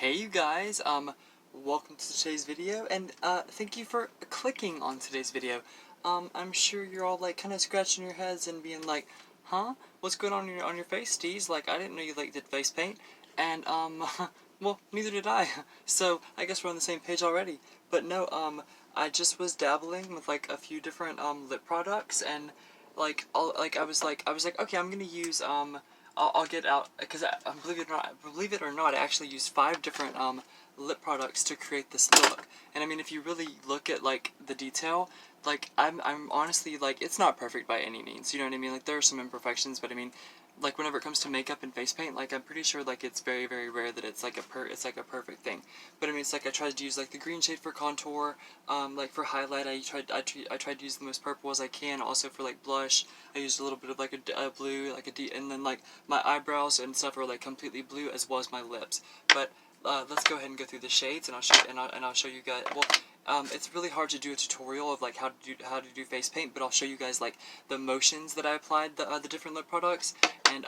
Hey you guys, welcome to today's video, and thank you for clicking on today's video. I'm sure you're all like kind of scratching your heads and being like, huh? What's going on your face, Steez? Like, I didn't know you like did face paint, and well, neither did I. So I guess we're on the same page already. But no, I just was dabbling with like a few different lip products, and like I was like, okay, I'm gonna use I'll get out, because believe it or not, I actually used 5 different lip products to create this look. And I mean, if you really look at like the detail, like I'm honestly like, it's not perfect by any means. You know what I mean? Like there are some imperfections, but I mean, like whenever it comes to makeup and face paint, like I'm pretty sure like it's very rare that it's like a perfect thing. But I mean, it's like I tried to use like the green shade for contour, like for highlight I tried to use the most purple as I can. Also for like blush, I used a little bit of like a blue, like a deep, and then like my eyebrows and stuff are like completely blue, as well as my lips. But let's go ahead and go through the shades, and I'll show you guys. Well, it's really hard to do a tutorial of like how to do face paint, but I'll show you guys like the motions that I applied the different lip products, and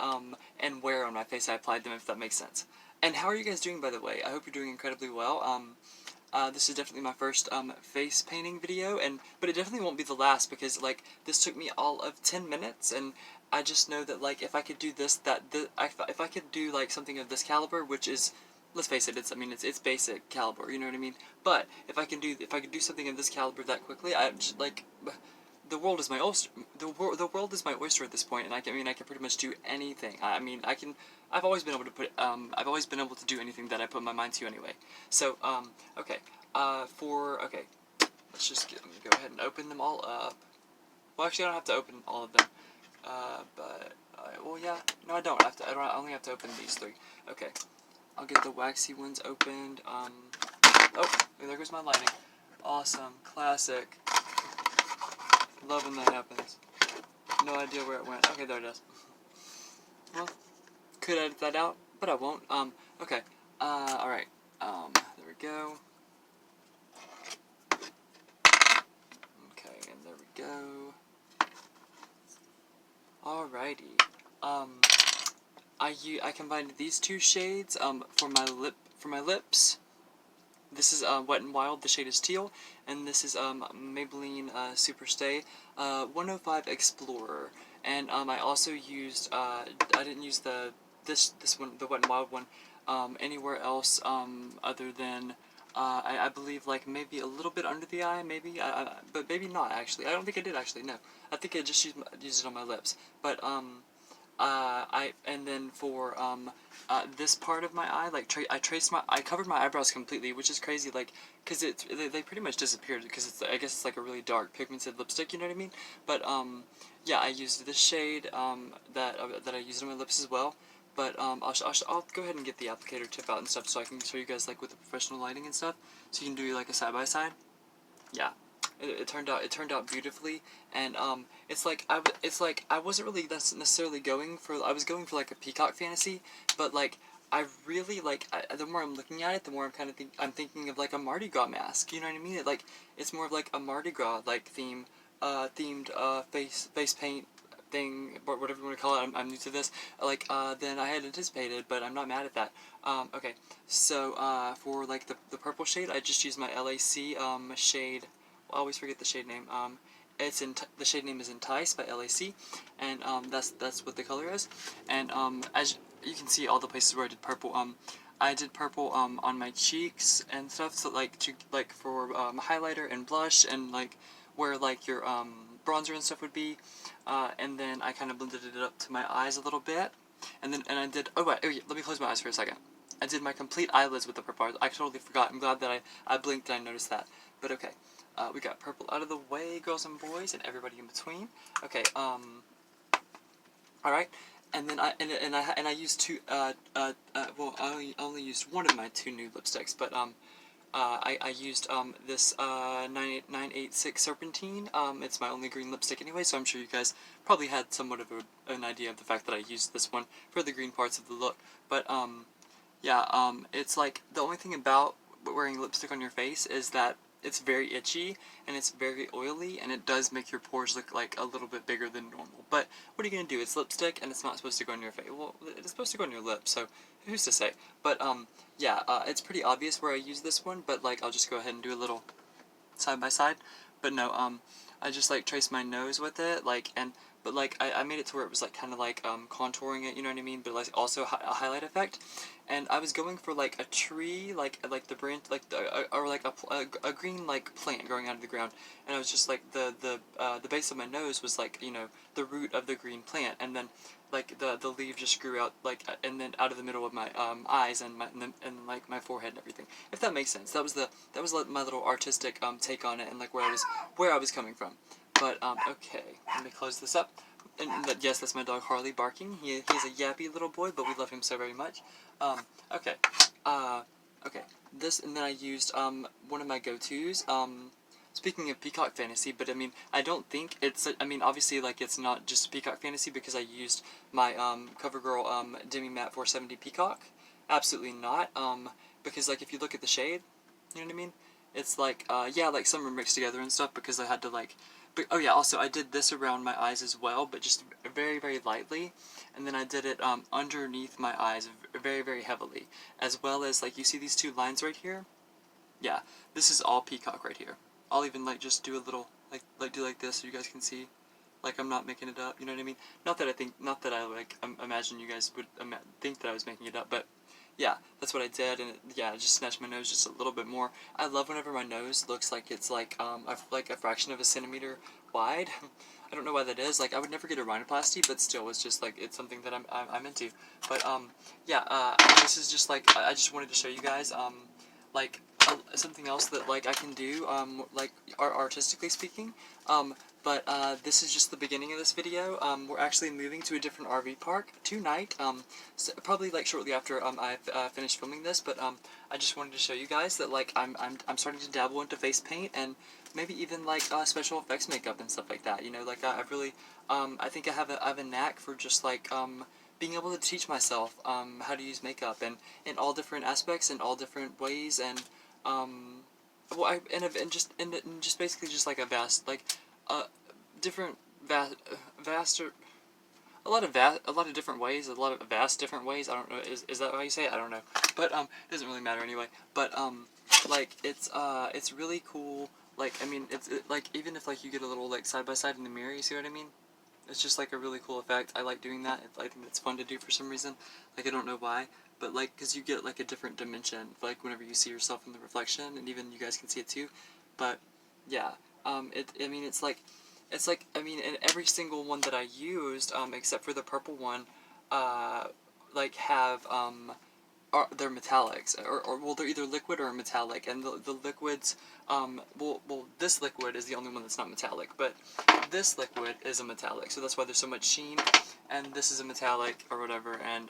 where on my face I applied them, if that makes sense. And how are you guys doing, by the way? I hope you're doing incredibly well. This is definitely my first face painting video, but it definitely won't be the last, because like this took me all of 10 minutes, and I just know that like if I could do this, if I could do like something of this caliber, which is, let's face it, it's basic caliber, you know what I mean? But if I could do something of this caliber that quickly, I just like, the world is my oyster. The world is my oyster at this point, and I can pretty much do anything. I've always been able to I've always been able to do anything that I put my mind to anyway. So okay, okay, let me go ahead and open them all up. Well, actually, I don't have to open all of them. Well, yeah, no, I don't. I only have to open these 3. Okay, I'll get the waxy ones opened. Oh, there goes my lighting. Awesome, classic. Love when that happens. No idea where it went. Okay, there it is. Well, could edit that out, but I won't. Okay. Alright. There we go. Okay, and there we go. Alrighty. I combined these 2 shades, for my lips. This is Wet n Wild, the shade is teal, and this is Maybelline Super Stay 105 Explorer. And I also used I didn't use this one, the Wet n Wild one, anywhere else other than I believe like maybe a little bit under the eye, maybe, but maybe not actually. I don't think I did actually. No, I think I just used it on my lips. But and then for this part of my eye, like I covered my eyebrows completely, which is crazy, like, cause they pretty much disappeared, because I guess it's like a really dark pigmented lipstick, you know what I mean? But yeah, I used this shade that I used on my lips as well. But I'll go ahead and get the applicator tip out and stuff, so I can show you guys like with the professional lighting and stuff, so you can do like a side by side. Yeah. It turned out beautifully, and it's like I wasn't really necessarily going for, I was going for like a peacock fantasy, but like I really like, the more I'm looking at it, the more I'm thinking of like a Mardi Gras mask, you know what I mean? It's more of like a Mardi Gras like themed face paint thing, whatever you want to call it. I'm new to this, like than I had anticipated, but I'm not mad at that. Okay, so for like the purple shade, I just used my LAC shade. I always forget the shade name. The shade name is Entice by LAC, and that's what the color is. And as you can see, all the places where I did purple, I did purple on my cheeks and stuff. So like for highlighter and blush, and like where like your bronzer and stuff would be. And then I kind of blended it up to my eyes a little bit, and I did. Oh wait, let me close my eyes for a second. I did my complete eyelids with the purple. I totally forgot. I'm glad that I blinked and I noticed that. But okay. We got purple out of the way, girls and boys, and everybody in between. Okay, alright, and then I used 2, well, I only used one of my 2 new lipsticks, but, I used, this, 986 Serpentine. It's my only green lipstick anyway, so I'm sure you guys probably had somewhat of an idea of the fact that I used this one for the green parts of the look. But, yeah, it's like, the only thing about wearing lipstick on your face is that it's very itchy and it's very oily, and it does make your pores look like a little bit bigger than normal. But what are you gonna do? It's lipstick and it's not supposed to go on your face. Well, it's supposed to go on your lips, so who's to say? But yeah, it's pretty obvious where I use this one, but like I'll just go ahead and do a little side by side. But no, I just like trace my nose with it, like, but like I made it to where it was like kind of like contouring it, you know what I mean? But like also a highlight effect, and I was going for like a tree, like the branch, like or like a green like plant growing out of the ground, and I was just like the base of my nose was like, you know, the root of the green plant, and then like the leaf just grew out like, and then out of the middle of my eyes and like my forehead and everything. If that makes sense. That was like my little artistic take on it, and like where I was coming from. But okay, let me close this up. And yes, that's my dog Harley barking. He's a yappy little boy, but we love him so very much. Okay, okay. This, and then I used one of my go-tos. Speaking of Peacock Fantasy, but I mean, I don't think it's, I mean, obviously, like, it's not just Peacock Fantasy because I used my CoverGirl Demi Matte 470 Peacock. Absolutely not, because, like, if you look at the shade, you know what I mean? It's like, yeah, like, some are mixed together and stuff because I had to, like, but, oh yeah, also, I did this around my eyes as well, but just very, very lightly, and then I did it underneath my eyes very, very heavily, as well as, like, you see these two lines right here? Yeah, this is all Peacock right here. I'll even like just do a little like do like this so you guys can see, like I'm not making it up. You know what I mean? Not that I like imagine you guys would think that I was making it up, but yeah, that's what I did, and yeah, I just snatched my nose just a little bit more. I love whenever my nose looks like it's like a fraction of a centimeter wide. I don't know why that is. Like I would never get a rhinoplasty, but still, it's just like it's something that I'm into. But yeah, this is just like I just wanted to show you guys like something else that like I can do like artistically speaking. But this is just the beginning of this video. We're actually moving to a different RV park tonight, so probably like shortly after I finished filming this, but I just wanted to show you guys that like I'm starting to dabble into face paint and maybe even like special effects makeup and stuff like that. You know, like I've really I think I have a knack for just like being able to teach myself how to use makeup and in all different aspects and all different ways, and well, and just basically just like a vast like different vaster a lot of different ways, a lot of vast different ways. I don't know, is that how you say it? I don't know, but it doesn't really matter anyway. But like it's really cool. Like I mean, like even if like you get a little like side by side in the mirror, you see what I mean? It's just like a really cool effect. I like doing that. I think it's fun to do for some reason. Like I don't know why, but like because you get like a different dimension, like whenever you see yourself in the reflection, and even you guys can see it too. But yeah, I mean it's like I mean in every single one that I used, except for the purple one, like have they're metallics, or well, they're either liquid or metallic, and the liquids, well, this liquid is the only one that's not metallic, but this liquid is a metallic, so that's why there's so much sheen, and this is a metallic, or whatever, and,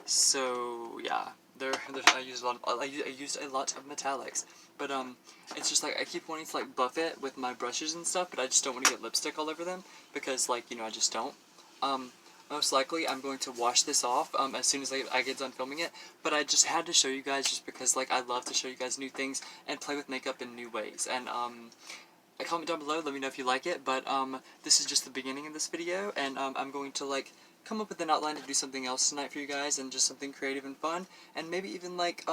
so, yeah, I used a lot of metallics, but, it's just, like, I keep wanting to, like, buff it with my brushes and stuff, but I just don't want to get lipstick all over them, because, like, you know, I just don't. Most likely I'm going to wash this off as soon as I get done filming it, but I just had to show you guys just because like I love to show you guys new things and play with makeup in new ways, and comment down below, let me know if you like it, but this is just the beginning of this video, and I'm going to like come up with an outline to do something else tonight for you guys, and just something creative and fun, and maybe even like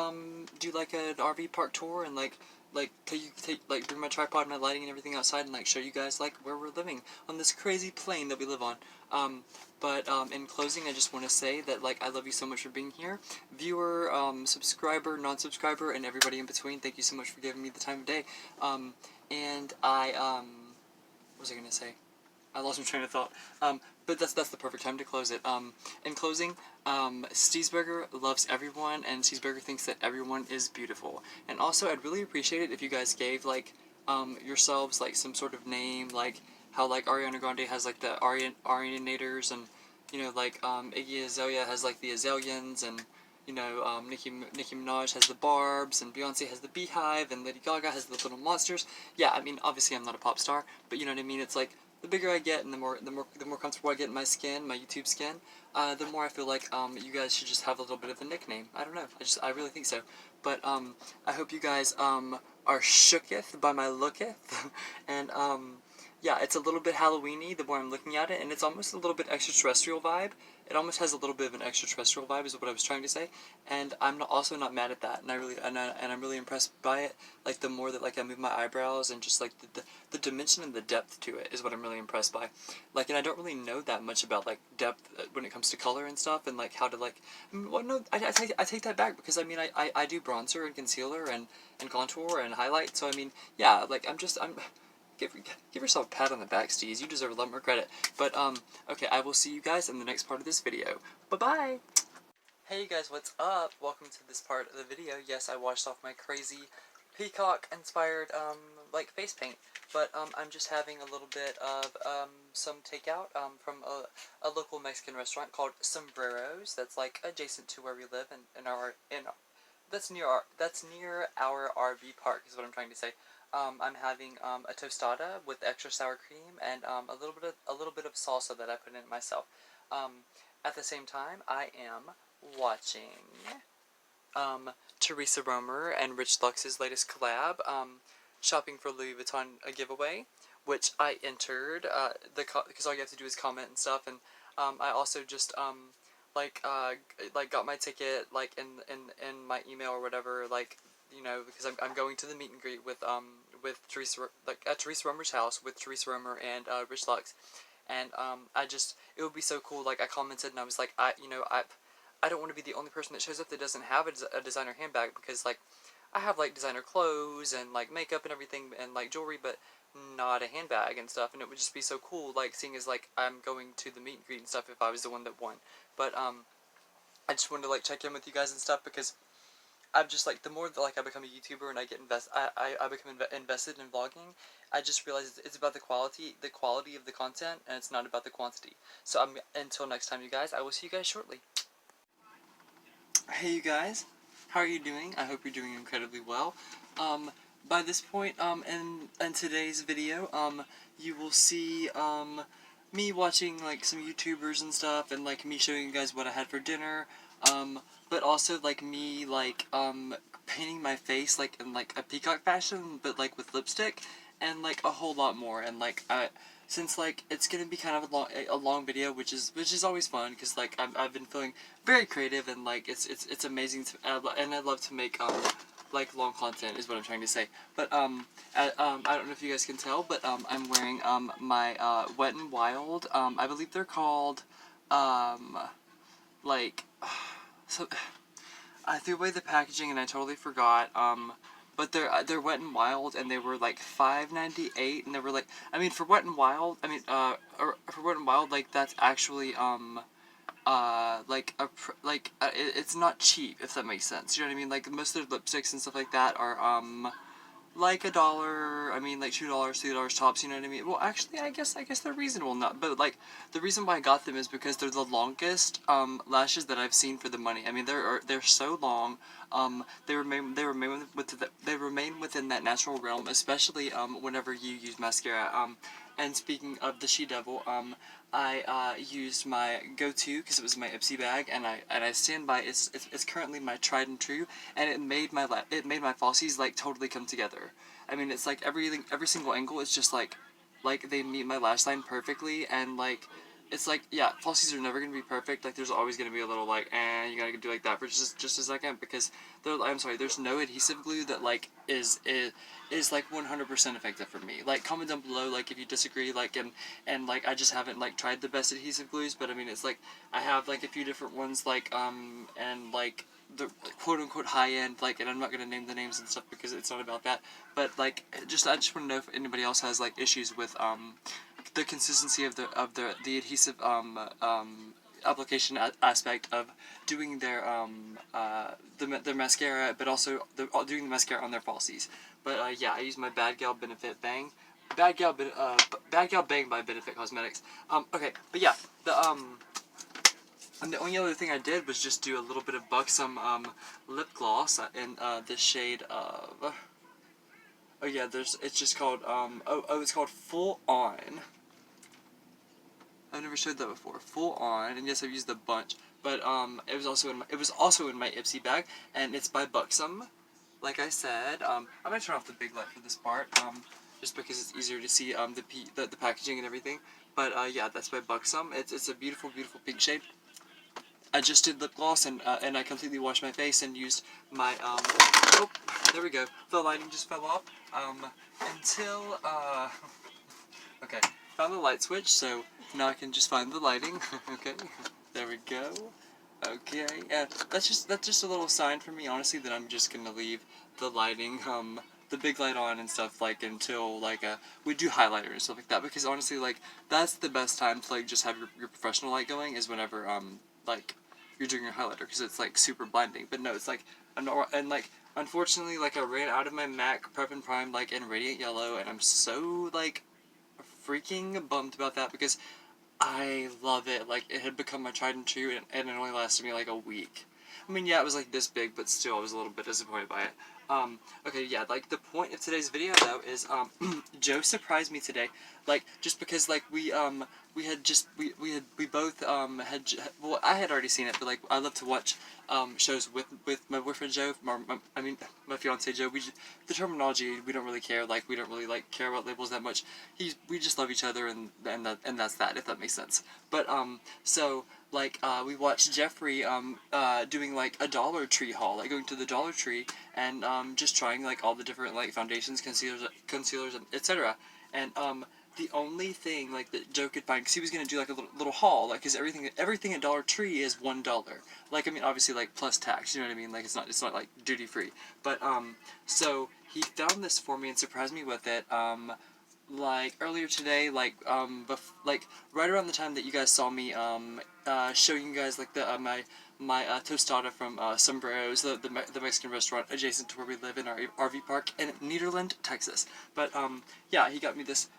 do like an RV park tour, and like bring my tripod, my lighting, and everything outside, and like show you guys like where we're living on this crazy plane that we live on. But in closing, I just want to say that like I love you so much for being here, viewer, subscriber, non-subscriber, and everybody in between. Thank you so much for giving me the time of day. And I what was I gonna say? I lost my train of thought. But that's the perfect time to close it. In closing, Steesberger loves everyone, and Steesberger thinks that everyone is beautiful. And also, I'd really appreciate it if you guys gave like yourselves like some sort of name, like how like Ariana Grande has like the Arianators, and you know like Iggy Azalea has like the Azaleans, and you know Nicki Minaj has the Barbs, and Beyonce has the Beehive, and Lady Gaga has the Little Monsters. Yeah, I mean obviously I'm not a pop star, but you know what I mean. It's like the bigger I get and the more comfortable I get in my skin, my YouTube skin, the more I feel like you guys should just have a little bit of a nickname. I don't know. I really think so. But I hope you guys are shooketh by my looketh, and yeah, it's a little bit Halloween-y the more I'm looking at it, and it's almost a little bit extraterrestrial vibe. It almost has a little bit of an extraterrestrial vibe, is what I was trying to say, and I'm also not mad at that, and I'm really impressed by it. Like the more that like I move my eyebrows and just like the dimension and the depth to it is what I'm really impressed by. Like, and I don't really know that much about like depth when it comes to color and stuff, and like how to like. Well, no, I take that back because I mean I do bronzer and concealer and contour and highlight, so I mean yeah, like I'm Give yourself a pat on the back, Steez. You deserve a lot more credit. But, okay, I will see you guys in the next part of this video. Bye-bye! Hey, you guys, what's up? Welcome to this part of the video. Yes, I washed off my crazy peacock-inspired, like, face paint. But, I'm just having a little bit of, some takeout, from a local Mexican restaurant called Sombreros. That's, like, adjacent to where we live that's near our RV park, is what I'm trying to say. I'm having a tostada with extra sour cream and a little bit of salsa that I put in it myself. At the same time, I am watching Theresa Roemer and Rich Lux's latest collab, Shopping for Louis Vuitton, a giveaway, which I entered because all you have to do is comment and stuff, and I also just like got my ticket like in my email or whatever, like, you know, because I'm going to the meet and greet with Theresa, like at Theresa Roemer's house with Theresa Roemer and Rich Lux, and it would be so cool. Like I commented and I was like, I don't want to be the only person that shows up that doesn't have a designer handbag, because like I have like designer clothes and like makeup and everything and like jewelry, but not a handbag and stuff, and it would just be so cool, like seeing as like I'm going to the meet and greet and stuff if I was the one that won. But I just wanted to like check in with you guys and stuff, because I'm just like, the more that like I become a YouTuber and I get I become invested in vlogging, I just realize it's about the quality of the content, and it's not about the quantity. So until next time, you guys, I will see you guys shortly. Hey, you guys, how are you doing? I hope you're doing incredibly well. By this point, in today's video, you will see, me watching, like, some YouTubers and stuff, and, like, me showing you guys what I had for dinner, but also, like, me, like, painting my face, like, in, like, a peacock fashion, but, like, with lipstick, and, like, a whole lot more, and, like, since, like, it's gonna be kind of a long video, which is always fun, because, like, I've been feeling very creative, and, like, it's amazing to, and I love to make, like, long content, is what I'm trying to say. But, I don't know if you guys can tell, but, I'm wearing, my, Wet n Wild, I believe they're called, like, so, I threw away the packaging and I totally forgot, but they're Wet n Wild, and they were like $5.98, and they were like, I mean, for Wet n Wild, I mean, for Wet n Wild, like, that's actually, it's not cheap, if that makes sense, you know what I mean? Like, most of their lipsticks and stuff like that are, like $1, I mean, like $2, $3 tops, you know what I mean? Well, actually, I guess they're reasonable, not, but, like, the reason why I got them is because they're the longest, lashes that I've seen for the money. I mean, they're so long, they remain within that natural realm, especially, whenever you use mascara, and speaking of the She-Devil, I used my go-to, because it was my Ipsy bag, and I stand by, it's currently my tried and true, and it made my falsies, like, totally come together. I mean, it's like every single angle is just like they meet my lash line perfectly, and like, it's like, yeah, falsies are never gonna be perfect, like, there's always gonna be a little, like, you gotta do like that for just a second, because there's no adhesive glue that, like, is like 100% effective for me. Like, comment down below, like, if you disagree, like, and like, I just haven't, like, tried the best adhesive glues, but I mean, it's like, I have, like, a few different ones, like, and, like, the quote-unquote high-end, like, and I'm not gonna name the names and stuff because it's not about that, but, like, I just want to know if anybody else has, like, issues with, the consistency of the adhesive, application aspect of doing their, their mascara, but also doing the mascara on their falsies. But, yeah, I use my Bad Gal Bang by Benefit Cosmetics. Okay, but yeah, and the only other thing I did was just do a little bit of Buxom, lip gloss in, the shade of, oh yeah, it's just called, it's called Full On. I've never showed that before. Full on, and yes, I've used a bunch, but it was also in my Ipsy bag, and it's by Buxom. Like I said, I'm gonna turn off the big light for this part, just because it's easier to see the packaging and everything. But yeah, that's by Buxom. It's a beautiful, beautiful pink shade. I just did lip gloss, and I completely washed my face and used my oh, there we go. The lighting just fell off. Until okay, found the light switch, so now I can just find the lighting. Okay, there we go. Okay, yeah, that's just a little sign for me, honestly, that I'm just gonna leave the lighting, the big light on and stuff, like, until, like, we do highlighter and stuff like that, because honestly, like, that's the best time to, like, just have your professional light going, is whenever, like, you're doing your highlighter, because it's, like, super blinding. But no, it's, like, and, like, unfortunately, like, I ran out of my MAC Prep and Prime, like, in Radiant Yellow, and I'm so, like, freaking bummed about that, because I love it. Like, it had become my tried and true, and it only lasted me like a week. I mean, yeah, it was like this big, but still, I was a little bit disappointed by it. Okay, yeah, like, the point of today's video, though, is, Joe surprised me today. Like, just because, like, we both, well, I had already seen it, but, like, I love to watch, shows with my boyfriend Joe, I mean, my fiance Joe. The terminology, we don't really care, like, we don't really, like, care about labels that much. We just love each other, and that's that, if that makes sense. But, so, like, we watched Jeffrey, doing, like, a Dollar Tree haul, like, going to the Dollar Tree, and, just trying, like, all the different, like, foundations, concealers, etc. And, the only thing, like, that Joe could find, because he was going to do, like, a little haul, like, because everything at Dollar Tree is $1. Like, I mean, obviously, like, plus tax, you know what I mean? Like, it's not, like, duty-free. But, so, he found this for me and surprised me with it, like, earlier today, like, like, right around the time that you guys saw me, showing you guys, like, my tostada from, Sombreros, the Mexican restaurant adjacent to where we live in our RV park in Nederland, Texas. But, yeah, he got me this,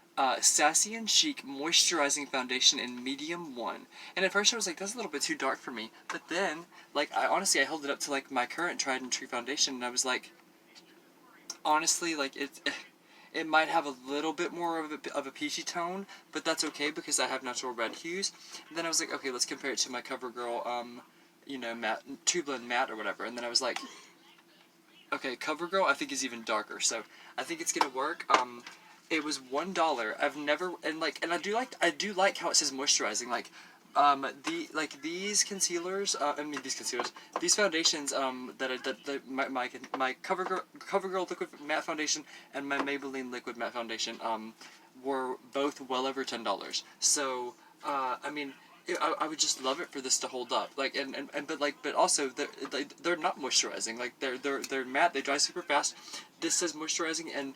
Sassy and Chic Moisturizing Foundation in Medium 1. And at first I was like, that's a little bit too dark for me. But then, like, honestly, I held it up to, like, my current tried and true foundation, and I was like, honestly, like, it might have a little bit more of a peachy tone, but that's okay because I have natural red hues. And then I was like, okay, let's compare it to my CoverGirl, you know, matte, True Blend matte or whatever. And then I was like, okay, CoverGirl I think is even darker, so I think it's gonna work. It was $1. I've never, and I do like how it says moisturizing. Like, these concealers, these foundations, my CoverGirl liquid matte foundation and my Maybelline liquid matte foundation, were both well over $10. So, I mean, I would just love it for this to hold up. Like, but also they're not moisturizing. Like, they're matte. They dry super fast. This says moisturizing,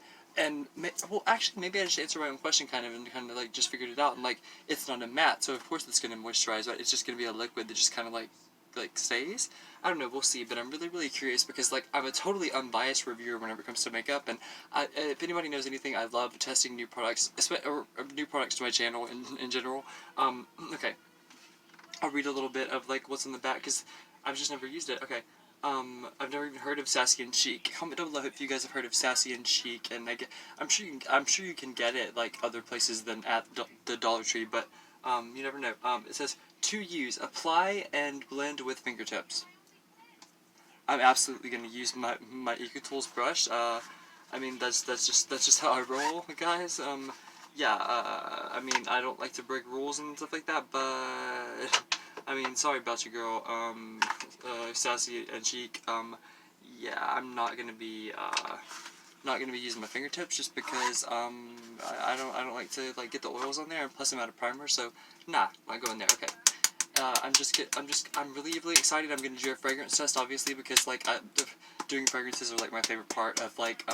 well, actually, maybe I just answered my own question and like just figured it out. And like, it's not a matte, so of course it's gonna moisturize. Right? It's just gonna be a liquid that just kind of like stays. I don't know. We'll see. But I'm really curious because, like, I'm a totally unbiased reviewer whenever it comes to makeup. And if anybody knows anything, I love testing new products, or new products to my channel in general. Okay. I'll read a little bit of, like, what's in the back, because I've just never used it. Okay. I've never even heard of Sassy and Chic. Comment down below if you guys have heard of Sassy and Chic, and I'm sure you can get it, like, other places than at the Dollar Tree, but, you never know. It says, to use, apply and blend with fingertips. I'm absolutely gonna use my EcoTools brush. I mean, that's just how I roll, guys. Yeah, I mean, I don't like to break rules and stuff like that, but, I mean, sorry about you, girl, Sassy and Chic. Yeah, I'm not gonna be using my fingertips just because, I don't like to, like, get the oils on there, and plus I'm out of primer, so, nah, not going there. Okay. I'm really excited. I'm gonna do a fragrance test, obviously, because, like, doing fragrances are, like, my favorite part of, like,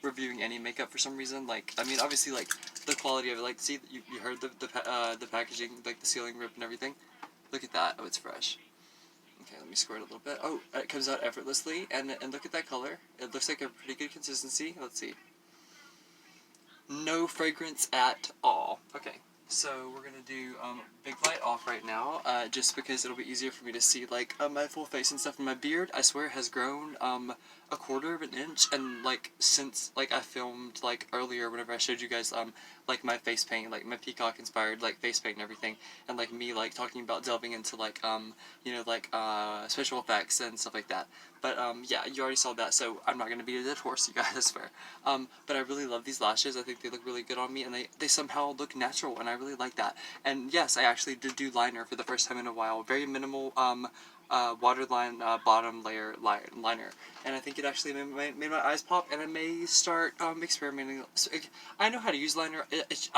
reviewing any makeup for some reason. Like, I mean, obviously, like, the quality of it, like, see, you heard the packaging, like, the sealing rip and everything. Look at that. Oh, it's fresh. Okay, let me squirt it a little bit. Oh, it comes out effortlessly, and look at that color. It looks like a pretty good consistency. Let's see. No fragrance at all. Okay. So we're gonna do big light off right now, just because it'll be easier for me to see, like, my full face and stuff. And my beard, I swear, has grown a quarter of an inch, and, like, since, like, I filmed, like, earlier whenever I showed you guys like my face paint, like my peacock inspired like face paint and everything, and like me like talking about delving into like you know, like special effects and stuff like that. But yeah, you already saw that, so I'm not gonna beat a dead horse, you guys, I swear. But I really love these lashes. I think they look really good on me, and they somehow look natural, and I really like that. And yes, I actually did do liner for the first time in a while. Very minimal waterline bottom layer liner, and I think it actually made my eyes pop, and I may start experimenting. So, I know how to use liner. It's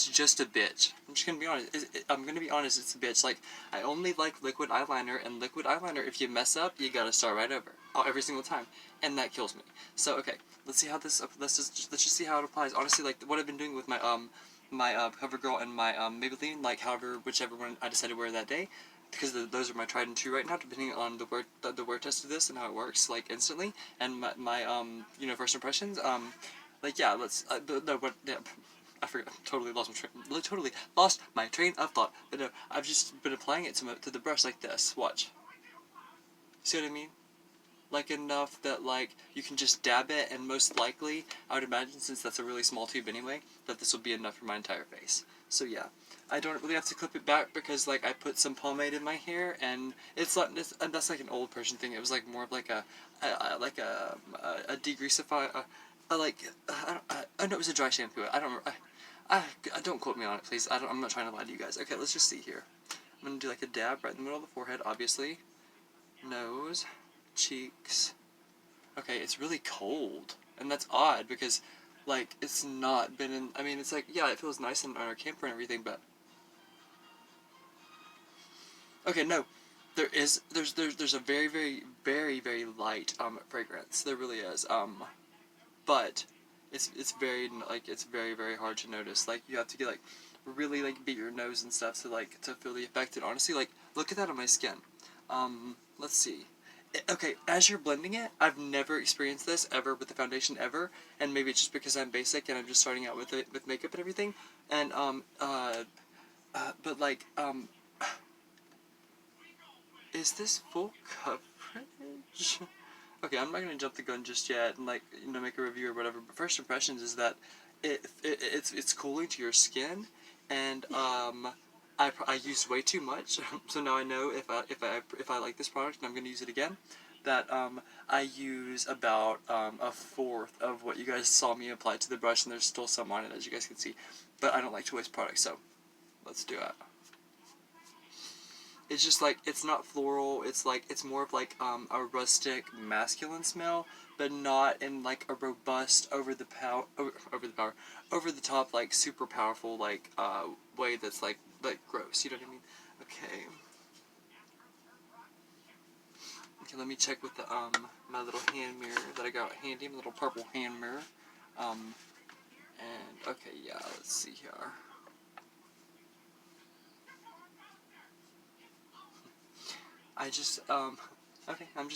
just a bitch. I'm just gonna be honest. I'm gonna be honest. It's a bitch. Like, I only like liquid eyeliner, and liquid eyeliner, if you mess up, you gotta start right over every single time, and that kills me. So okay, let's see how this. Let's just see how it applies. Honestly, like what I've been doing with my CoverGirl and my Maybelline, like whichever one I decided to wear that day, because those are my tried and true right now, depending on the wear test of this and how it works, like instantly, and my you know, first impressions. Like yeah, let's no, what yeah. I forgot. Totally lost my train of thought. But no, I've just been applying it to the brush like this. Watch. See what I mean? Like enough that like you can just dab it, and most likely, I would imagine, since that's a really small tube anyway, that this will be enough for my entire face. So yeah, I don't really have to clip it back because like I put some pomade in my hair, and and that's like an old person thing. It was like more of like a degreasify, I know it was a dry shampoo. Don't quote me on it, please. I'm not trying to lie to you guys. Okay, let's just see here. I'm gonna do like a dab right in the middle of the forehead, obviously. Nose, cheeks. Okay, it's really cold, and that's odd because, like, it's not been in. I mean, it's like, yeah, it feels nice on our camper and everything, but okay, no, there's a very light fragrance. There really is. But it's very like it's very hard to notice. Like you have to get like really like beat your nose and stuff to feel the effect. And honestly, like look at that on my skin. Let's see. Okay, as you're blending it, I've never experienced this ever with the foundation ever, and maybe it's just because I'm basic and I'm just starting out with it with makeup and everything. And but like is this full coverage? Okay, I'm not gonna jump the gun just yet and like, you know, make a review or whatever. But first impressions is that it's cooling to your skin, and I used way too much, so now I know if I like this product and I'm gonna use it again, that I use about a fourth of what you guys saw me apply to the brush, and there's still some on it, as you guys can see. But I don't like to waste products, so let's do it. It's just like, it's not floral, it's like, it's more of like a rustic masculine smell, but not in like a robust over the top like super powerful like way that's like gross, you know what I mean? Okay. Okay, let me check with the my little hand mirror that I got handy, my little purple hand mirror. And okay, yeah, let's see here. I just okay, I'm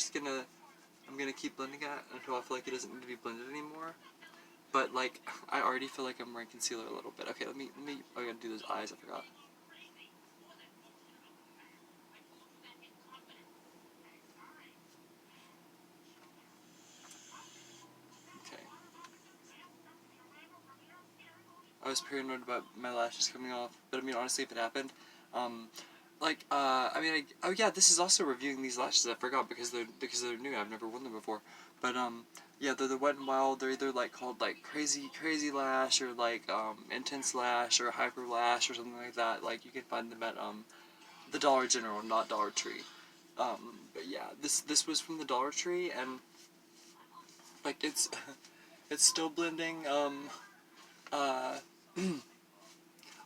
gonna keep blending it until I feel like it doesn't need to be blended anymore. But like, I already feel like I'm wearing concealer a little bit. Okay, let me. I gotta do those eyes. I forgot. Okay. I was paranoid about my lashes coming off, but I mean, honestly, if it happened, um, I mean, oh yeah, this is also reviewing these lashes. I forgot because they're new. I've never worn them before. But yeah, they're the Wet n Wild. They're either like called like crazy lash, or like intense lash, or hyper lash, or something like that. Like you can find them at the Dollar General, not Dollar Tree. But yeah, this was from the Dollar Tree, and like it's still blending. Uh,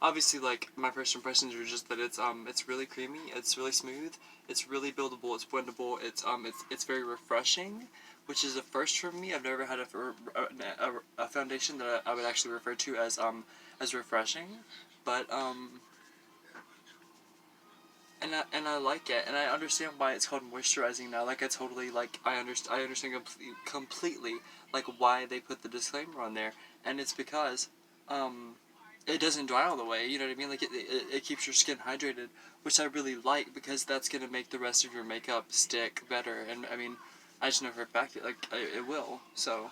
Obviously, like my first impressions are just that it's really creamy, it's really smooth, it's really buildable, it's blendable, it's very refreshing, which is a first for me. I've never had a foundation that I would actually refer to as refreshing, but and I like it, and I understand why it's called moisturizing now. Like I totally like I understand completely like why they put the disclaimer on there, and it's because it doesn't dry all the way. You know what I mean? Like it keeps your skin hydrated, which I really like because that's gonna make the rest of your makeup stick better. And I mean, I just know for a fact that like it will. So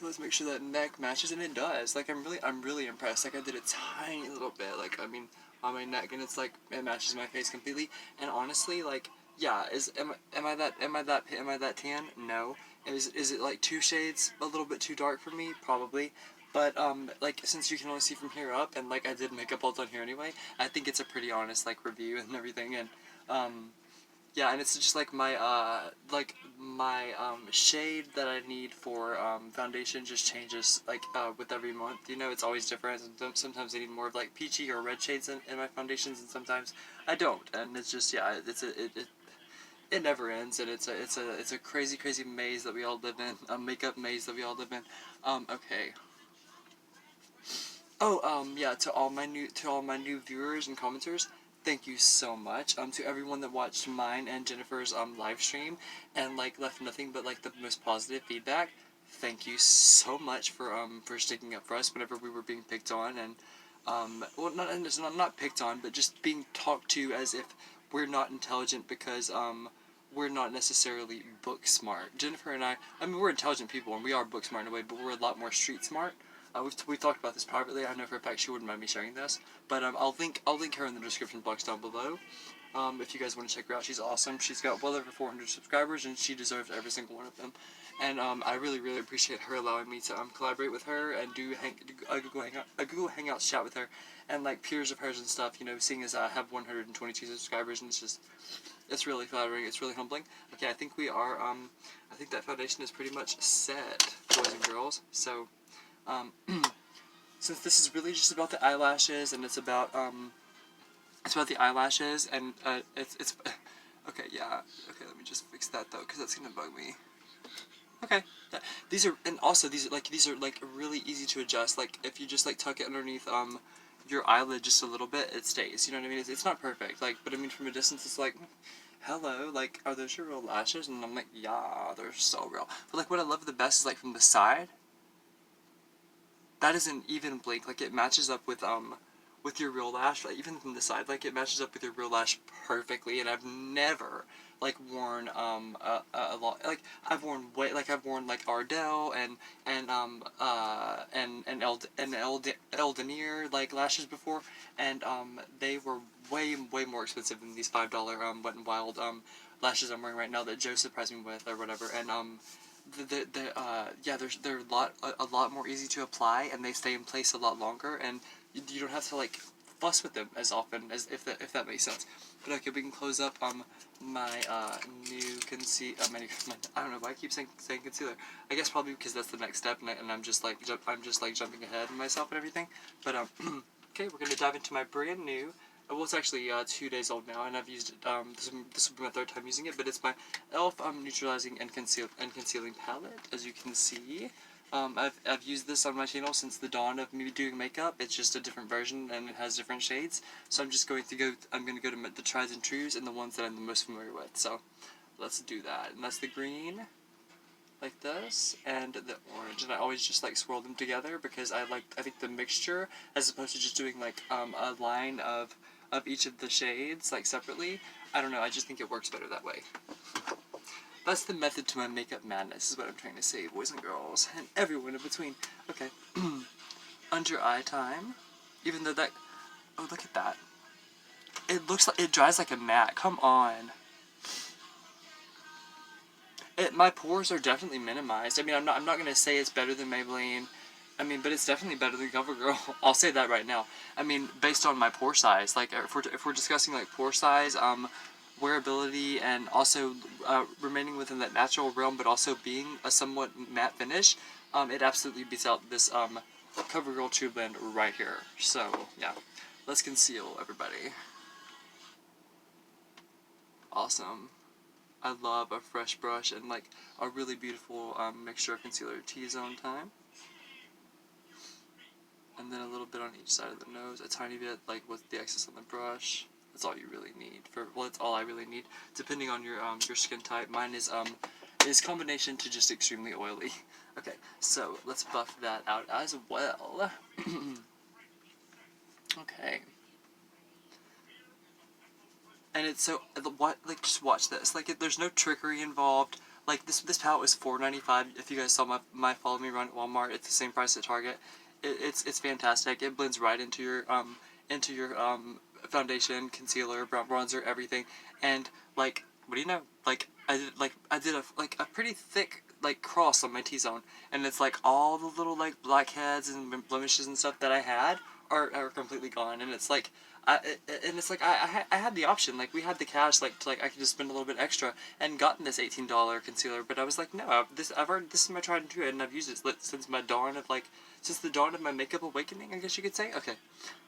let's make sure that neck matches, and it does. Like, I'm really impressed. Like, I did a tiny little bit, like, I mean, on my neck, and it's like, it matches my face completely. And honestly, like, yeah, am I that tan? No. Is it like 2 shades a little bit too dark for me? Probably. But, like, since you can only see from here up, and, like, I did makeup all done here anyway, I think it's a pretty honest, like, review and everything, and, yeah, and it's just, like, my shade that I need for, foundation just changes, like, with every month, you know, it's always different, and sometimes I need more of, like, peachy or red shades in my foundations, and sometimes I don't, and it's just, yeah, it never ends, and it's a crazy, crazy maze that we all live in, a makeup maze that we all live in. Okay. Oh, yeah, to all my new viewers and commenters, thank you so much. To everyone that watched mine and Jennifer's live stream and like left nothing but like the most positive feedback. Thank you so much for sticking up for us whenever we were being picked on, and well, not picked on, but just being talked to as if we're not intelligent because we're not necessarily book smart. Jennifer and I mean, we're intelligent people and we are book smart in a way, but we're a lot more street smart. We've talked about this privately. I know for a fact she wouldn't mind me sharing this, but I'll link her in the description box down below. If you guys want to check her out, she's awesome. She's got well over 400 subscribers, and she deserves every single one of them. And I really, really appreciate her allowing me to collaborate with her and do a Google Hangouts chat with her, and like peers of hers and stuff. You know, seeing as I have 122 subscribers, and it's really flattering. It's really humbling. Okay, I think we are. I think that foundation is pretty much set, boys and girls. So. Since this is really just about the eyelashes, and it's about the eyelashes, and it's okay, yeah, okay, let me just fix that though, because that's gonna bug me. Okay, these are like really easy to adjust. Like if you just like tuck it underneath your eyelid just a little bit, it stays. You know what I mean? It's not perfect, like, but I mean from a distance, it's like, hello, like, are those your real lashes? And I'm like, yeah, they're so real. But like what I love the best is like from the side. That is an even blink, like it matches up with your real lash, like even from the side, like it matches up with your real lash perfectly. And I've never like worn a lot, like I've worn I've worn like Ardell and El Denier like lashes before, and they were way more expensive than these $5 Wet n Wild lashes I'm wearing right now that Joe surprised me with or whatever. And yeah, they're a lot more easy to apply, and they stay in place a lot longer, and you don't have to like fuss with them as often as if that makes sense. But okay, we can close up my new I don't know why I keep saying concealer. I guess probably because that's the next step, and I'm just like jumping ahead of myself and everything. But okay, we're gonna dive into my brand new. Well, it's actually 2 days old now, and I've used it. This will be my 3rd time using it, but it's my e.l.f. Neutralizing and Concealing palette, as you can see. I've used this on my channel since the dawn of me doing makeup. It's just a different version, and it has different shades. So I'm going to go to the tried and trues and the ones that I'm the most familiar with. So let's do that. And that's the green, like this, and the orange, and I always just like swirl them together because I think the mixture, as opposed to just doing like a line of each of the shades like separately. I don't know, I just think it works better that way. That's the method to my makeup madness, is what I'm trying to say, boys and girls, and everyone in between. Okay, under eye time. Even though that, oh look at that. It looks like it dries like a mat. Come on. My pores are definitely minimized. I mean, I'm not gonna say it's better than Maybelline. I mean, but it's definitely better than CoverGirl. I'll say that right now. I mean, based on my pore size, like if we're discussing like pore size, wearability, and also remaining within that natural realm, but also being a somewhat matte finish, it absolutely beats out this CoverGirl True Blend right here. So yeah, let's conceal, everybody. Awesome. I love a fresh brush and like a really beautiful mixture of concealer. T-zone time. And then a little bit on each side of the nose, a tiny bit like with the excess on the brush. That's all you really need. Well, that's all I really need, depending on your skin type. Mine is combination to just extremely oily. Okay, so let's buff that out as well. Okay. And it's so, just watch this. Like, there's no trickery involved. like, this palette was $4.95. If you guys saw my follow me run at Walmart, it's the same price at Target. It's fantastic. It blends right into your foundation, concealer, brown bronzer, everything. And like, what do you know? Like, I did a pretty thick like cross on my T-zone, and it's like all the little like blackheads and blemishes and stuff that I had are completely gone, and it's like. I had the option, like, we had the cash, like, to, like, I could just spend a little bit extra and gotten this $18 concealer, but I was like, no, this is my tried and true, and I've used it since the dawn of my makeup awakening, I guess you could say. Okay,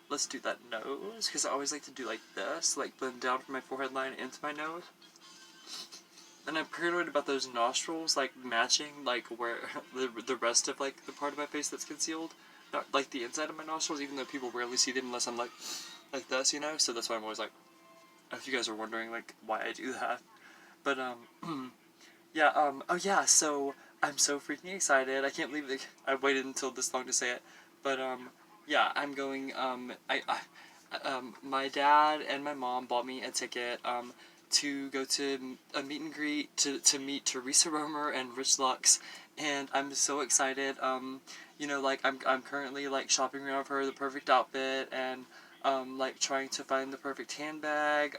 let's do that nose, because I always like to do like this, like blend down from my forehead line into my nose. And I'm paranoid about those nostrils, like, matching, like, where the rest of, like, the part of my face that's concealed. Not, like, the inside of my nostrils, even though people rarely see them unless I'm, like this, you know? So that's why I'm always, like, if you guys are wondering, like, why I do that. But, yeah, oh yeah, so I'm so freaking excited. I can't believe it. I waited until this long to say it. But, yeah, I'm going, my dad and my mom bought me a ticket, to go to a meet and greet to meet Theresa Roemer and Rich Lux, and I'm so excited. You know, like, I'm currently, like, shopping around for the perfect outfit, and, like, trying to find the perfect handbag,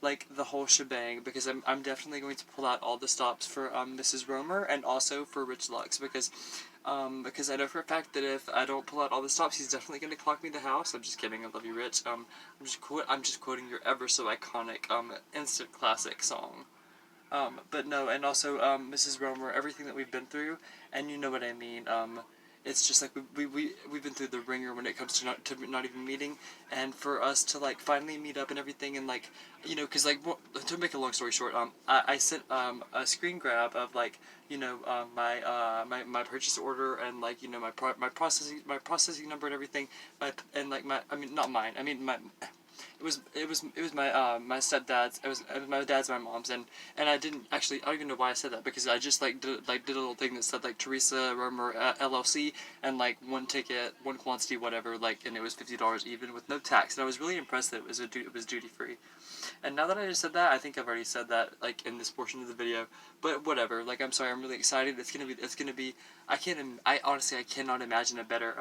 like, the whole shebang, because I'm definitely going to pull out all the stops for, Mrs. Roemer, and also for Rich Lux, because I know for a fact that if I don't pull out all the stops, he's definitely going to clock me the house. I'm just kidding, I love you, Rich. I'm just quoting your ever so iconic, instant classic song. But no, and also, Mrs. Roemer, everything that we've been through, and you know what I mean, it's just like we've been through the ringer when it comes to not even meeting, and for us to, like, finally meet up and everything, and, like, you know, because, like, to make a long story short, I sent, a screen grab of, like, you know, my purchase order, and, like, you know, my processing number and everything, and, like, I mean, not mine, I mean, it was my stepdad's. It was my dad's and my mom's, and I didn't actually. I don't even know why I said that, because I just, like, did a little thing that said, like, Theresa Roemer, LLC, and, like, one ticket, one quantity, whatever, like, and it was $50 even with no tax, and I was really impressed that it was duty free. And now that I just said that, I think I've already said that, like, in this portion of the video, but whatever. Like, I'm sorry, I'm really excited. It's gonna be. I honestly, I cannot imagine a better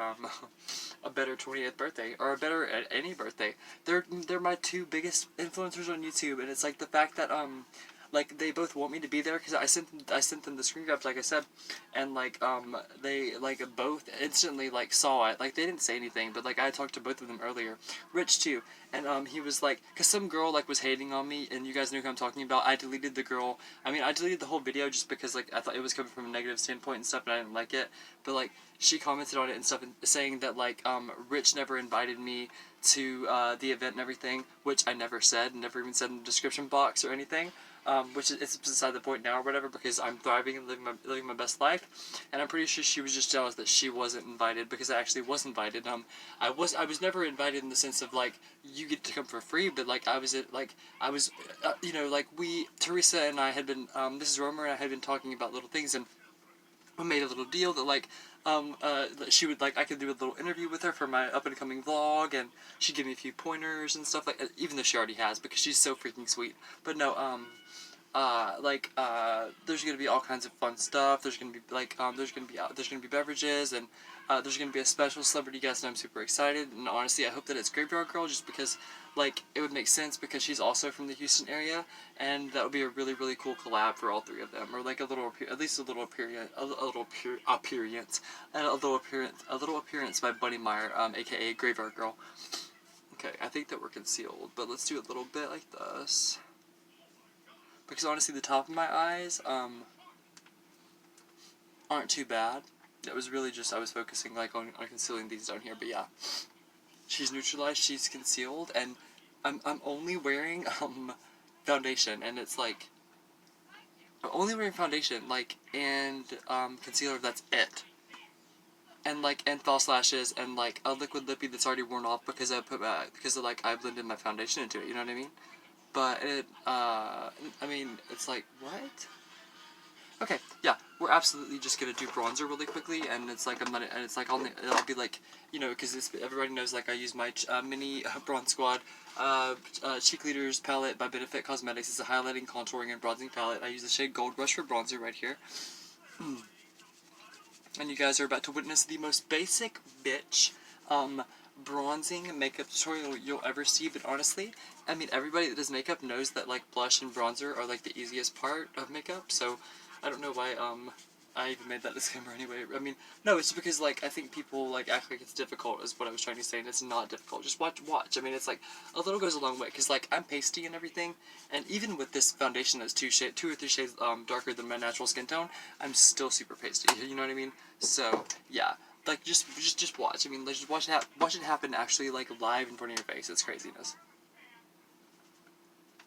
a better 20th birthday, or a better any birthday. They're my two biggest influencers on YouTube, and it's like the fact that like, they both want me to be there, because I sent them the screen grabs, like I said, and, like, they, like, both instantly, like, saw it. Like, they didn't say anything, but, like, I talked to both of them earlier. Rich too, and he was like, because some girl, like, was hating on me, and you guys know who I'm talking about. I deleted the girl. I mean, I deleted the whole video just because, like, I thought it was coming from a negative standpoint and stuff, and I didn't like it. But, like, she commented on it and stuff, and saying that, like, Rich never invited me to the event and everything, which I never said, never even said in the description box or anything. Which is beside the point now or whatever, because I'm thriving and living my best life, and I'm pretty sure she was just jealous that she wasn't invited, because I actually was invited. I was never invited in the sense of, like, you get to come for free, but, like, you know, like, Theresa and I had been, Mrs. Roemer and I had been talking about little things, and we made a little deal that, like, that she would, like, I could do a little interview with her for my up and coming vlog, and she'd give me a few pointers and stuff, like, even though she already has, because she's so freaking sweet. But no, there's gonna be all kinds of fun stuff. There's gonna be, like, there's gonna be beverages, and there's gonna be a special celebrity guest, and I'm super excited. And honestly, I hope that it's Graveyard Girl, just because, like, it would make sense, because she's also from the Houston area, and that would be a really, really cool collab for all three of them, or, like, at least a little appearance, and a little appearance by Bunny Meyer, aka Graveyard Girl. Okay, I think that we're concealed, but let's do a little bit like this. Because honestly, the top of my eyes, aren't too bad. It was really just, I was focusing, like, on concealing these down here, but yeah. She's neutralized, she's concealed, and I'm only wearing, foundation, and it's like, I'm only wearing foundation, like, and, concealer, that's it. And, like, and false lashes, and, like, a liquid lippy that's already worn off, because I blended my foundation into it, you know what I mean? But I mean, it's like, what? Okay, yeah, we're absolutely just gonna do bronzer really quickly, and it's like I'll be like, you know, because everybody knows like I use my mini Bronze Squad Cheek Leaders palette by Benefit Cosmetics. It's a highlighting, contouring, and bronzing palette. I use the shade Gold Rush for bronzer right here, and you guys are about to witness the most basic bitch bronzing makeup tutorial you'll ever see. But honestly, I mean, everybody that does makeup knows that like blush and bronzer are like the easiest part of makeup, so I don't know why I even made that disclaimer anyway. I mean, no, it's because like I think people like act like it's difficult is what I was trying to say, and it's not difficult. Just watch. I mean, it's like a little goes a long way, because like I'm pasty and everything, and even with this foundation that's two or three shades darker than my natural skin tone, I'm still super pasty. You know what I mean? So yeah, like just watch. I mean, like, just watch it happen actually like live in front of your face. It's craziness.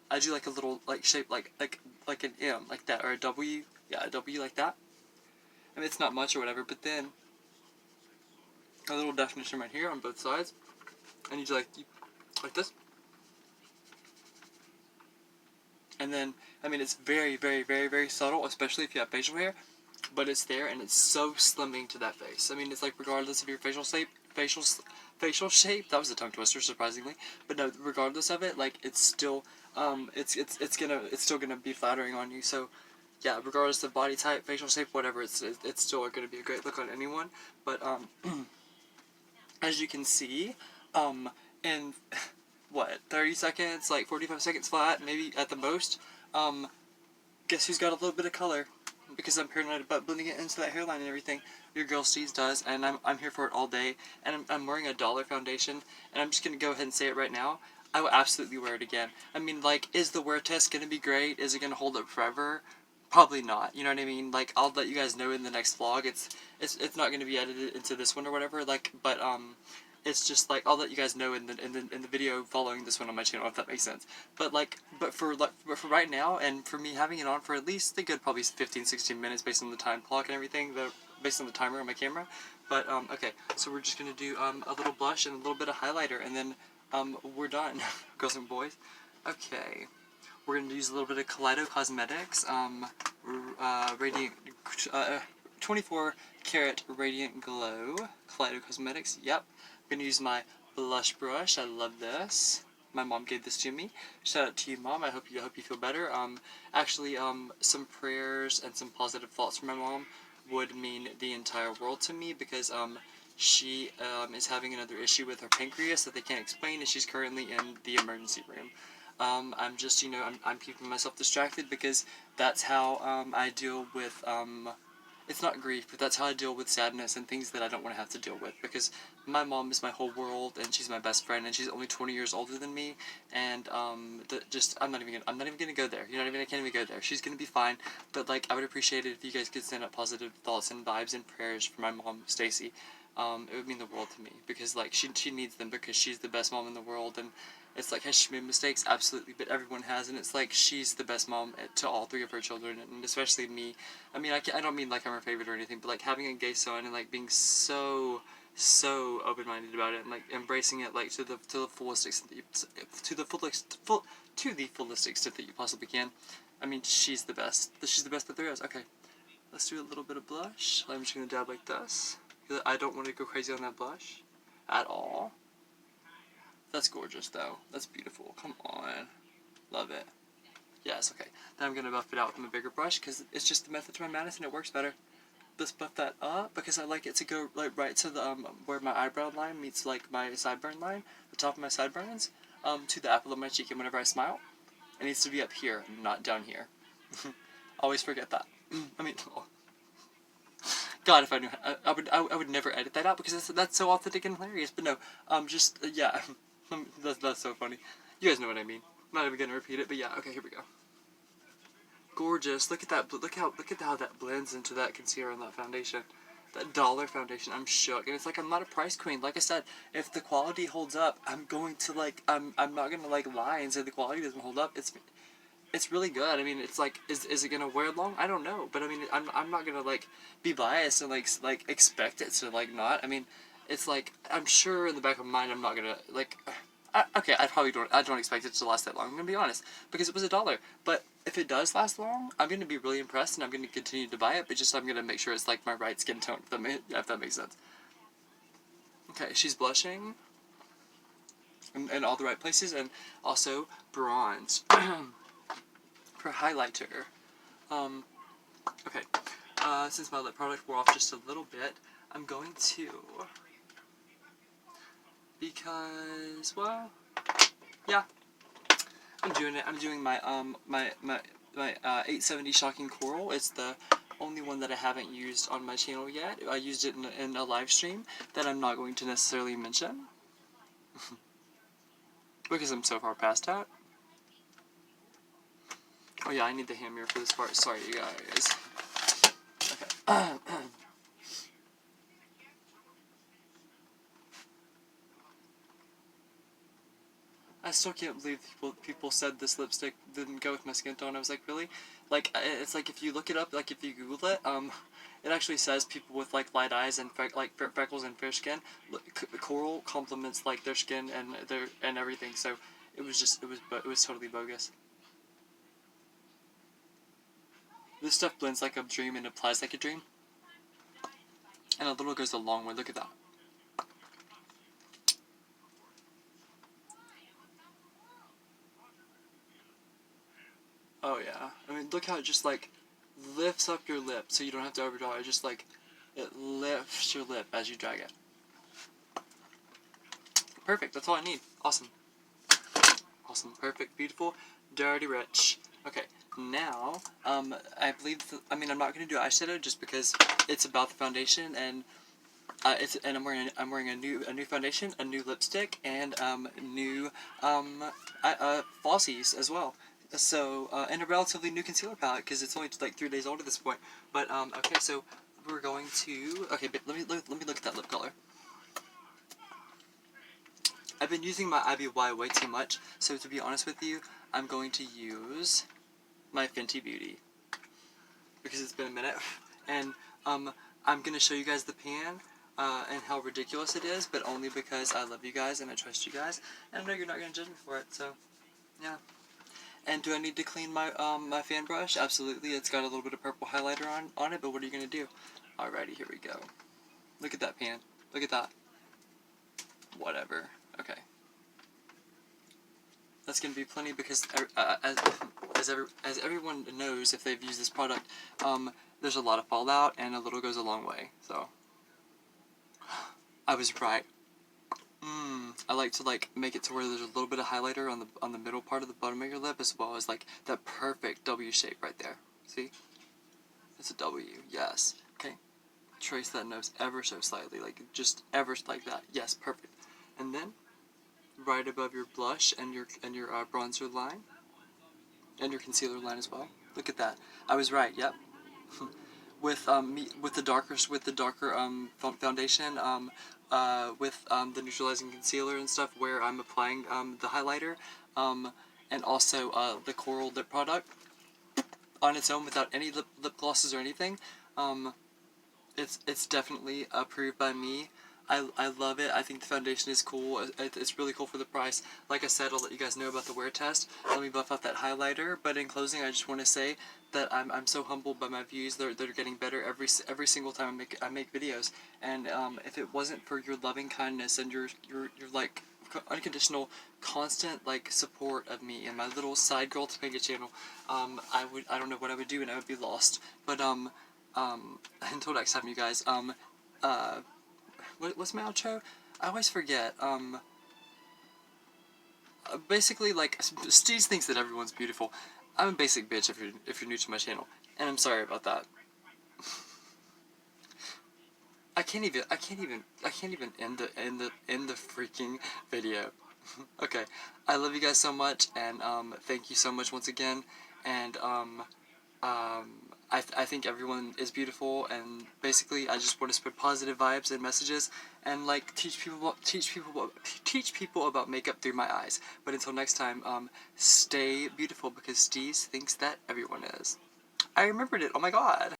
I do like a little like shape like an M like that, or a W. Yeah, a W like that. I mean, it's not much or whatever, but then a little definition right here on both sides, and you do like this, and then I mean it's very very subtle, especially if you have facial hair, but it's there and it's so slimming to that face. I mean, it's like regardless of your facial shape. That was a tongue twister, surprisingly, but no, regardless of it, like it's still it's still gonna be flattering on you. So yeah, regardless of body type, facial shape, whatever, it's still gonna be a great look on anyone. But as you can see, in what 30 seconds, like 45 seconds flat, maybe at the most, um, guess who's got a little bit of color? Because I'm paranoid about blending it into that hairline and everything. Your girl Steez does, and I'm here for it all day. And I'm wearing a dollar foundation, and I'm just gonna go ahead and say it right now. I will absolutely wear it again. I mean, like, is the wear test gonna be great? Is it gonna hold up forever? Probably not. You know what I mean? Like, I'll let you guys know in the next vlog. It's not gonna be edited into this one or whatever. Like, but it's just like I'll let you guys know in the video following this one on my channel, if that makes sense. But for right now, and for me having it on for at least a good probably 15-16 minutes based on the time clock and everything, based on the timer on my camera. But okay, so we're just gonna do a little blush and a little bit of highlighter, and then we're done, girls and boys. Okay, we're gonna use a little bit of Kaleido Cosmetics radiant 24 karat radiant glow Kaleido Cosmetics. Yep. I'm gonna use my blush brush. I love this. My mom gave this to me. Shout out to you, Mom. I hope you feel better. Actually, some prayers and some positive thoughts from my mom would mean the entire world to me, because she is having another issue with her pancreas that they can't explain, and she's currently in the emergency room. I'm just, you know, I'm keeping myself distracted, because that's how I deal with it's not grief, but that's how I deal with sadness and things that I don't want to have to deal with, because my mom is my whole world, and she's my best friend, and she's only 20 years older than me, and I'm not even gonna go there. You know what I mean? I can't even go there. She's gonna be fine, but like I would appreciate it if you guys could send up positive thoughts and vibes and prayers for my mom, Stacy. It would mean the world to me, because like she needs them, because she's the best mom in the world. And it's like, has she made mistakes? Absolutely, but everyone has, and it's like she's the best mom to all three of her children, and especially me. I mean, I don't mean like I'm her favorite or anything, but like having a gay son and like being so open-minded about it, and like embracing it like to the fullest extent that to the fullest extent that you possibly can. I mean, she's the best. She's the best that there is. Okay, let's do a little bit of blush. I'm just gonna dab like this. I don't want to go crazy on that blush at all. That's gorgeous, though. That's beautiful. Come on. Love it. Yes, okay. Then I'm going to buff it out with my bigger brush, because it's just the method to my madness, and it works better. Let's buff that up, because I like it to go like right to the where my eyebrow line meets like my sideburn line, the top of my sideburns, to the apple of my cheek, and whenever I smile, it needs to be up here, not down here. Always forget that. I mean, oh. God, if I knew, I would never edit that out, because that's so authentic and hilarious. But no, yeah, that's so funny. You guys know what I mean. I'm not even gonna repeat it, but yeah. Okay, here we go. Gorgeous. Look at that. Look at how that blends into that concealer and that foundation. That dollar foundation. I'm shook, and it's like I'm not a price queen. Like I said, if the quality holds up, I'm going to like I'm not gonna like lie and say the quality doesn't hold up. It's really good. I mean, it's like, is it gonna wear long? I don't know, but I mean, I'm not gonna like be biased and like expect it to like not. I mean, it's like I'm sure in the back of my mind I'm not gonna like. Okay, I don't expect it to last that long, I'm gonna be honest, because it was $1. But if it does last long, I'm gonna be really impressed, and I'm gonna continue to buy it, but just I'm gonna make sure it's like my right skin tone, if that makes sense. Okay, she's blushing in all the right places, and also bronze for highlighter. Um, okay, since my lip product wore off just a little bit, I'm going to, because, well, yeah, I'm doing it. I'm doing my 870 Shocking Coral. It's the only one that I haven't used on my channel yet. I used it in a live stream that I'm not going to necessarily mention because I'm so far past that. Oh yeah, I need the hand mirror for this part. Sorry, you guys. Okay. I still can't believe people said this lipstick didn't go with my skin tone. I was like, really? Like, it's like if you look it up, like if you Google it, it actually says people with like light eyes and freckles and fair skin, coral complements like their skin and everything. So it was totally bogus. This stuff blends like a dream and applies like a dream, and a little goes a long way. Look at that. Oh yeah. I mean, look how it just like lifts up your lip, so you don't have to overdraw. It just like it lifts your lip as you drag it. Perfect. That's all I need. Awesome. Awesome. Perfect. Beautiful. Dirty rich. Okay. Now, I believe. I'm not gonna do eyeshadow just because it's about the foundation, and I'm wearing a new foundation, a new lipstick, and new flossies as well. So and a relatively new concealer palette because it's only like 3 days old at this point. But okay, so we're going to but let me look at that lip color. I've been using my IBY way too much, so to be honest with you, I'm going to use my Fenty Beauty because it's been a minute, and I'm gonna show you guys the pan and how ridiculous it is, but only because I love you guys and I trust you guys, and I know you're not gonna judge me for it. So yeah. And do I need to clean my my fan brush? Absolutely. It's got a little bit of purple highlighter on it, but what are you gonna do? Alrighty, here we go. Look at that pan. Look at that. Whatever. Okay. That's going to be plenty because as everyone knows, if they've used this product, there's a lot of fallout and a little goes a long way. So I was right. I like to make it to where there's a little bit of highlighter on the middle part of the bottom of your lip, as well as like that perfect W shape right there. See? It's a W. Yes. Okay. Trace that nose ever so slightly, like just ever like that. Yes, perfect. And then right above your blush and your bronzer line and your concealer line as well. Look at that. I was right. Yep. With the darker foundation with the neutralizing concealer and stuff where I'm applying the highlighter and also the coral lip product on its own without any lip glosses or anything. Um, it's definitely approved by me. I love it. I think the foundation is cool. It's really cool for the price. Like I said, I'll let you guys know about the wear test. Let me buff out that highlighter. But in closing, I just want to say that I'm so humbled by my views. They're getting better every single time I make videos. And if it wasn't for your loving kindness and your like unconditional, constant like support of me and my little side girl Topanga channel, I don't know what I would do, and I would be lost. But until next time, you guys. What's my outro? I always forget. Basically, like, Steve thinks that everyone's beautiful. I'm a basic bitch if you're new to my channel, and I'm sorry about that. I can't even end the freaking video. Okay, I love you guys so much, and thank you so much once again, and I think everyone is beautiful, and basically I just want to spread positive vibes and messages, and like teach people about makeup through my eyes. But until next time, stay beautiful because Steve thinks that everyone is. I remembered it. Oh my god.